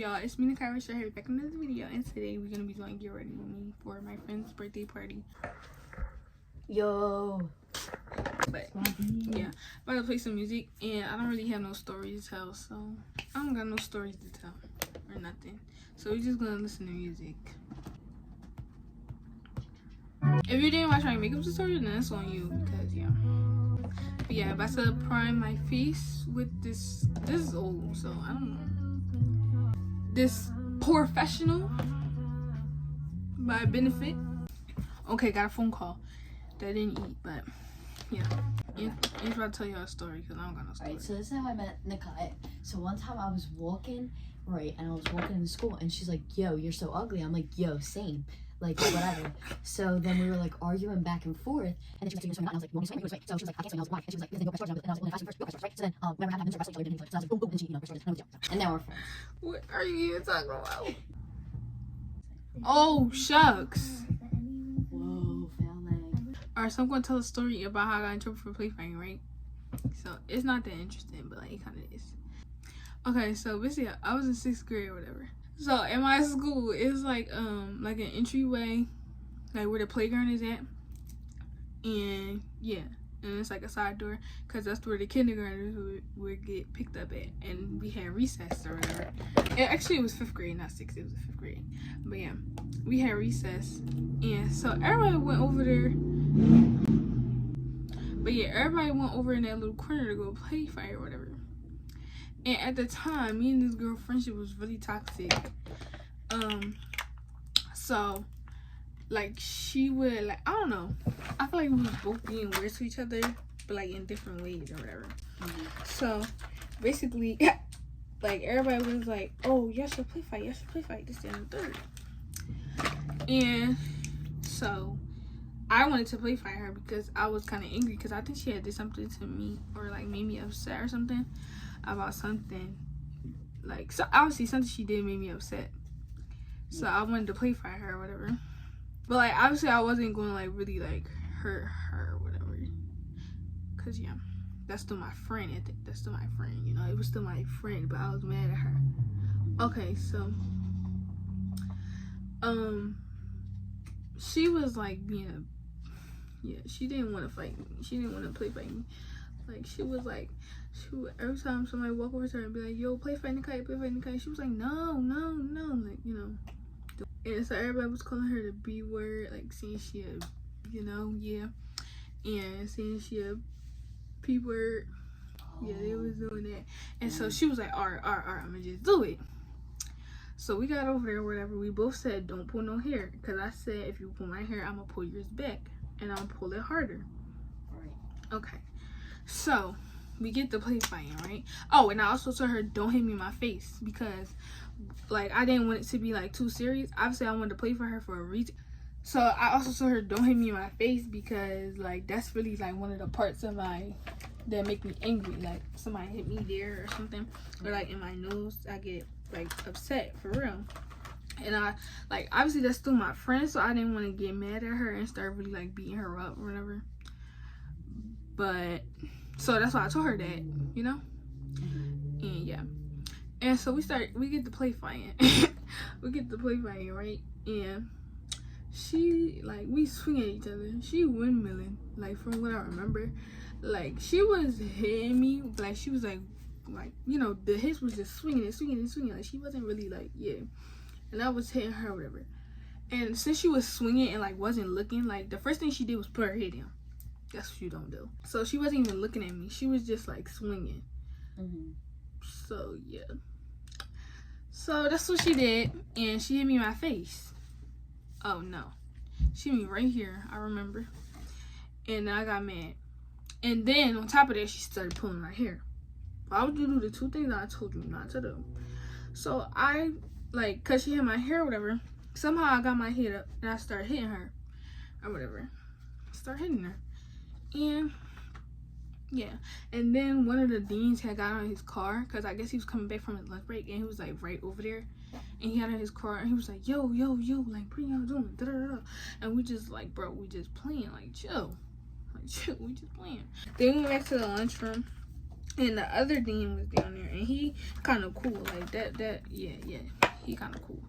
y'all? It's me, Nakaiah Rachelle, here back in another video, and today we're gonna be doing Get Ready With Me for my friend's birthday party. Yo. But yeah, I'm about to play some music, and I don't really have no stories to tell, so I don't got no stories to tell or nothing. So we're just gonna listen to music. If you didn't watch my makeup tutorial, then that's on you, because yeah. But yeah, I'm about to prime my face with this. This is old, so I don't know. This Professional by Benefit. Okay, got a phone call that I didn't eat, but yeah. I'm about to tell y'all a story because I don't got no story. Alright, so this is how I met Nakaiah. So one time I was walking, right, and I was walking in school, and she's like, yo, you're so ugly. I'm like, yo, same. Like, whatever. So then we were like arguing back and forth, and then she was like, and I was like, you want me to swing? So she was like, I can't swing. I was like, why? And she was like, because they go press charge, and I was like, well, if I swing first, you go press charge, right? So then whenever I happens to wrestle each other, so I was like, boom, boom, and she, press charge, and now we're friends. What are you even talking about? Oh, shucks. Whoa, foul leg. Alright, so I'm going to tell a story about how I got in trouble for play fighting, right? So it's not that interesting, but like it kind of is. Okay, so basically I was in 6th grade or whatever. So in my school, it's like an entryway, like where the playground is at, and yeah, and it's like a side door, cause that's where the kindergartners would get picked up at, and we had recess or whatever. And actually, it was 5th grade, not 6th. It was 5th grade, but yeah, we had recess, and so everybody went over there. But yeah, everybody went over in that little corner to go play fight or whatever. And at the time, me and this girl friendship was really toxic. So like she would like, I don't know. I feel like we was both being weird to each other, but like in different ways or whatever. So basically, like everybody was like, "Oh, y'all should play fight. Y'all should play fight this and the third." And so I wanted to play fight her because I was kind of angry because I think she had did something to me or like made me upset or something about something. Like, so obviously something she did made me upset. So I wanted to play fight her or whatever. But like obviously I wasn't going to like really like hurt her or whatever. Cause yeah, that's still my friend. I think that's still my friend. You know, it was still my friend, but I was mad at her. Okay, so she was like being a, yeah, she didn't want to fight me. She didn't want to play fight me. Like she was like, she would, every time somebody walk over to her and be like, yo, play fight Nakaiah, play fight Nakaiah. She was like, no, like, you know. And so everybody was calling her the B word, like saying she a, you know, yeah, and saying she a P word. Yeah, they was doing that. And so she was like, all right, I'm gonna just do it. So we got over there, whatever. We both said, don't pull no hair. Because I said, if you pull my hair, I'm going to pull yours back. And I'm going to pull it harder. Okay. So, we get to play fighting, right? Oh, and I also told her, don't hit me in my face. Because, like, I didn't want it to be, like, too serious. Obviously, I wanted to play for her for a reason. So, I also told her, don't hit me in my face. Because, like, that's really, like, one of the parts of my... that make me angry. Like, somebody hit me there or something. Or, like, in my nose, I get... like upset for real. And I like obviously that's still my friend, so I didn't want to get mad at her and start really like beating her up or whatever. But so that's why I told her that, you know. And yeah, and so we get to play fighting. We get to play fighting, right? And she like we swing at each other. She windmilling, like from what I remember. Like she was hitting me, like she was like you know, the hits was just swinging. Like she wasn't really like, yeah. And I was hitting her or whatever. And since she was swinging and like wasn't looking, like the first thing she did was put her head down. That's what you don't do. So she wasn't even looking at me. She was just like swinging. So yeah. So that's what she did. And she hit me in my face. Oh no. She hit me right here. I remember. And I got mad. And then on top of that, she started pulling my hair. Why would you do the two things that I told you not to do? So I, like, cause she had my hair or whatever, somehow I got my head up and I started hitting her or whatever. Start hitting her. And yeah. And then one of the deans had got on his car, cause I guess he was coming back from his lunch break and he was like right over there. And he got in his car and he was like, yo, like, what are y'all doing? Da, da, da, da. And we just like, bro, we just playing, like, chill. Like, chill, we just playing. Then we went back to the lunchroom. And the other dean was down there, and he kind of cool, like yeah, he kind of cool.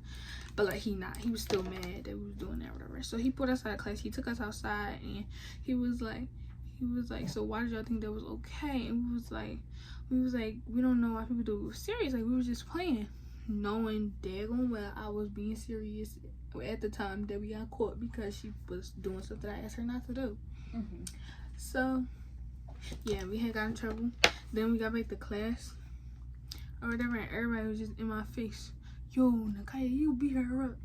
But like he was still mad that we was doing that or whatever. So he put us out of class. He took us outside, and he was like, so why did y'all think that was okay? And we was like, we don't know why people do it. Was serious. Like we was just playing, knowing daggone well I was being serious at the time that we got caught because she was doing something I asked her not to do. So yeah, we had got in trouble. Then we got back to class or whatever, and everybody was just in my face. Yo, Nakaiah, you beat her up.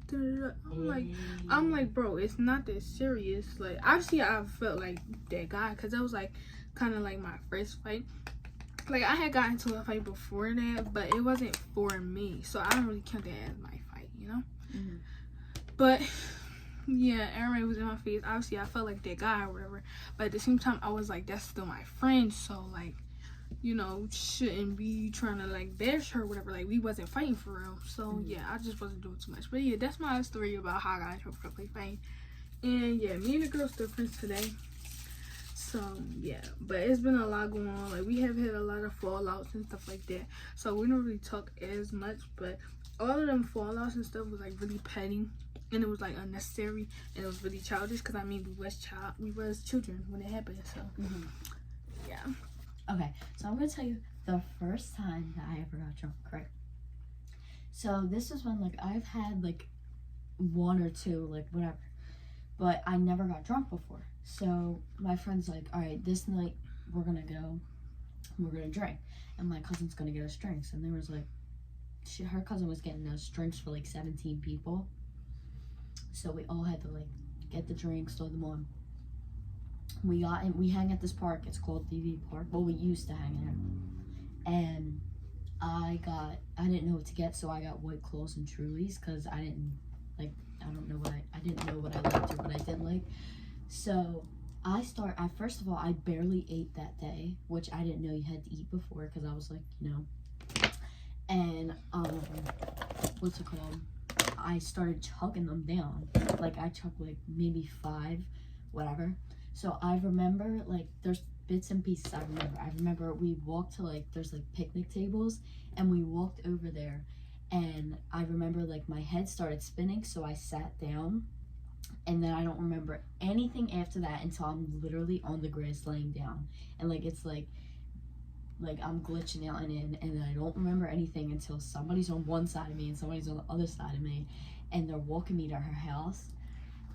I'm like, bro, it's not that serious. Like, obviously, I felt like that guy because that was like kind of like my first fight. Like, I had gotten into a fight before that, but it wasn't for me, so I don't really count that as my fight, you know. But yeah, everybody was in my face. Obviously, I felt like that guy or whatever, but at the same time, I was like, that's still my friend, so like, you know, shouldn't be trying to like bash her or whatever. Like, we wasn't fighting for real. So yeah, I just wasn't doing too much. But yeah, that's my story about how I got in trouble for play fighting. And yeah, me and the girl still friends today. So yeah, but it's been a lot going on. Like, we have had a lot of fallouts and stuff like that. So we don't really talk as much, but all of them fallouts and stuff was like really petty, and it was like unnecessary, and it was really childish. Because I mean, we was children when it happened. So yeah. Okay, so I'm gonna tell you the first time that I ever got drunk, correct? So this is when like I've had like one or two, like whatever, but I never got drunk before. So my friend's like, all right, this night we're gonna drink, and my cousin's gonna get us drinks. And there was like, her cousin was getting us drinks for like 17 people. So we all had to like get the drinks, throw them on. We hang at this park. It's called DV Park. Well, we used to hang there. And I didn't know what to get, so I got White Claws and Trulies because I didn't know what I liked or what I didn't like. So first of all, I barely ate that day, which I didn't know you had to eat before because I was like, you know. And what's it called? I started chugging them down. Like, I chugged like maybe 5, whatever. So I remember, like, there's bits and pieces I remember we walked to, like, there's, like, picnic tables, and we walked over there, and I remember, like, my head started spinning, so I sat down, and then I don't remember anything after that until I'm literally on the grass laying down, and, like, it's, like I'm glitching out and then I don't remember anything until somebody's on one side of me and somebody's on the other side of me, and they're walking me to her house.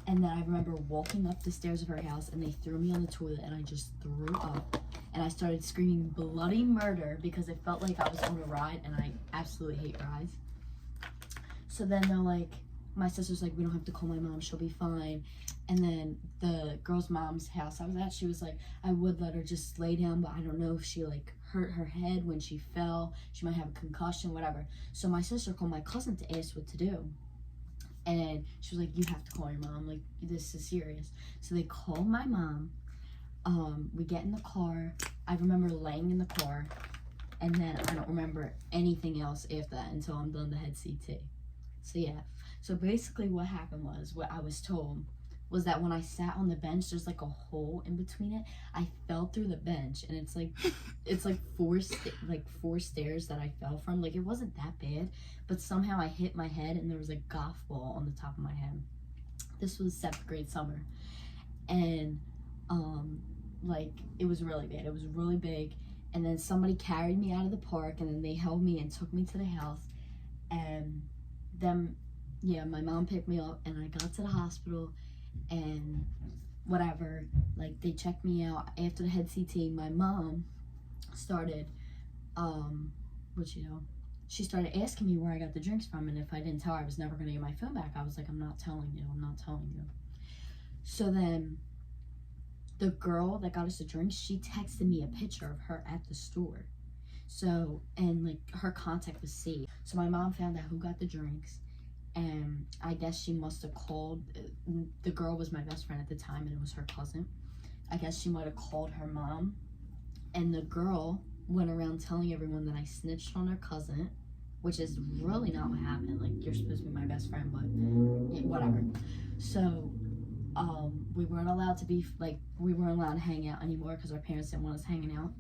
And then I remember walking up the stairs of her house, and they threw me on the toilet, and I just threw up. And I started screaming bloody murder because it felt like I was on a ride, and I absolutely hate rides. So then they're like, my sister's like, we don't have to call my mom, she'll be fine. And then the girl's mom's house I was at, she was like, I would let her just lay down, but I don't know if she like hurt her head when she fell. She might have a concussion, whatever. So my sister called my cousin to ask what to do. And she was like, you have to call your mom, like, this is serious. So they called my mom. We get in the car. I remember laying in the car, and then I don't remember anything else after that until I'm done the head CT. So yeah, so basically what happened was, what I was told was that when I sat on the bench, there's like a hole in between it. I fell through the bench, and it's like four stairs that I fell from. Like, it wasn't that bad, but somehow I hit my head, and there was a golf ball on the top of my head. This was 7th grade summer, and like, it was really bad. It was really big, and then somebody carried me out of the park, and then they held me and took me to the house, and then my mom picked me up, and I got to the hospital. And whatever, like, they checked me out. After the head CT, my mom started, she started asking me where I got the drinks from, and if I didn't tell her, I was never going to get my phone back. I was like, I'm not telling you. So then the girl that got us the drinks, she texted me a picture of her at the store. So, and like, her contact was saved. So my mom found out who got the drinks. And I guess she must have called, the girl was my best friend at the time, and it was her cousin. I guess she might have called her mom, and the girl went around telling everyone that I snitched on her cousin, which is really not what happened. Like, you're supposed to be my best friend, but yeah, whatever. So, we weren't allowed to hang out anymore because our parents didn't want us hanging out.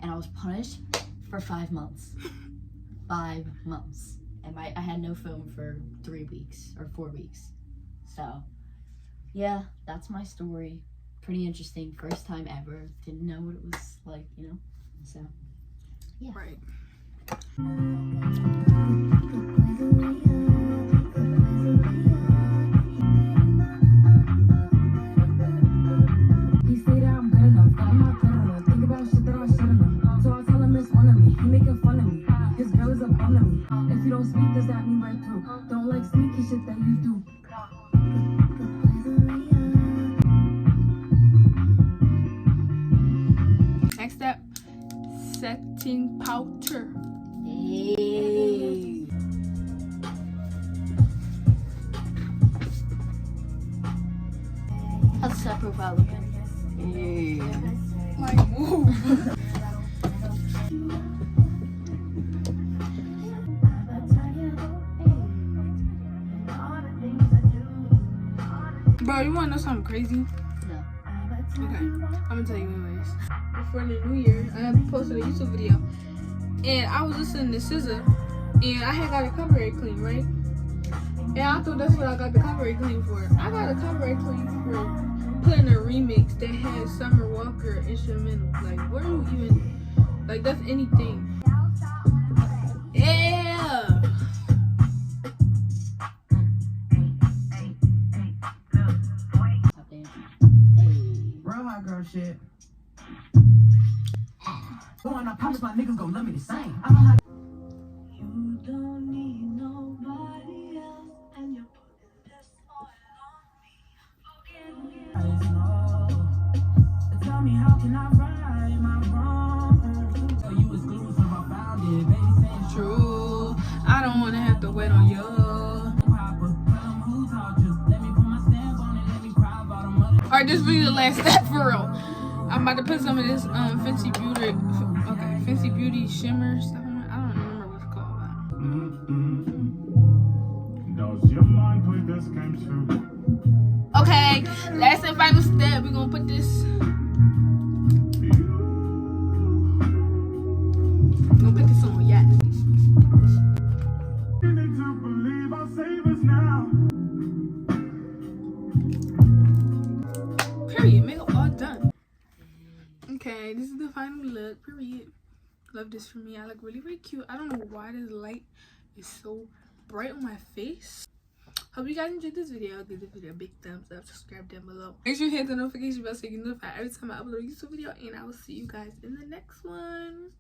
And I was punished for 5 months. 5 months. And I had no phone for 3 weeks or 4 weeks. So, yeah, that's my story. Pretty interesting. First time ever. Didn't know what it was like, you know? So, yeah. Right. He say that I'm good enough, but I'm not good enough. Think about shit that I shouldn't have. So I tell him it's one of me. He making fun of me. His girl is a bum to me. If you don't speak, does that mean right through? Don't like sneaky shit that you do. Next step, setting powder. Hey. How's that profile looking? Hey. Like, move. Bro, you wanna know something crazy? No. Okay, I'm gonna tell you anyways. Before the new year, I posted a YouTube video, and I was listening to SZA, and I had got a copyright claim, right? And I thought that's what I got the copyright claim for. I got a copyright claim for putting a remix that had Summer Walker instrumental. Like, where do you even, like, that's anything. Yeah. Stop dancing. Hey. Real hot girl shit. Going, I promise my niggas gon' love me the same. I don't have. You don't need nobody else, and you're putting this all on me. Tell me how can I right my wrong? So you was clueless when I found it, baby. Saying True. I don't wanna have to wait on you. Alright, this video last step for real. I'm about to put some of this Fenty Beauty shimmer stuff on it. I don't remember what it's called. Does your mind play this game too? Okay, last and final step. We're gonna put this. We're gonna put this on, yes. You need to believe I'll save us now. Period. Makeup all done. Okay, this is the final look. Period. Love this for me. I look really, really cute. I don't know why this light is so bright on my face. Hope you guys enjoyed this video. Give this video a big thumbs up. Subscribe down below. Make sure you hit the notification bell so you can get notified every time I upload a YouTube video. And I will see you guys in the next one.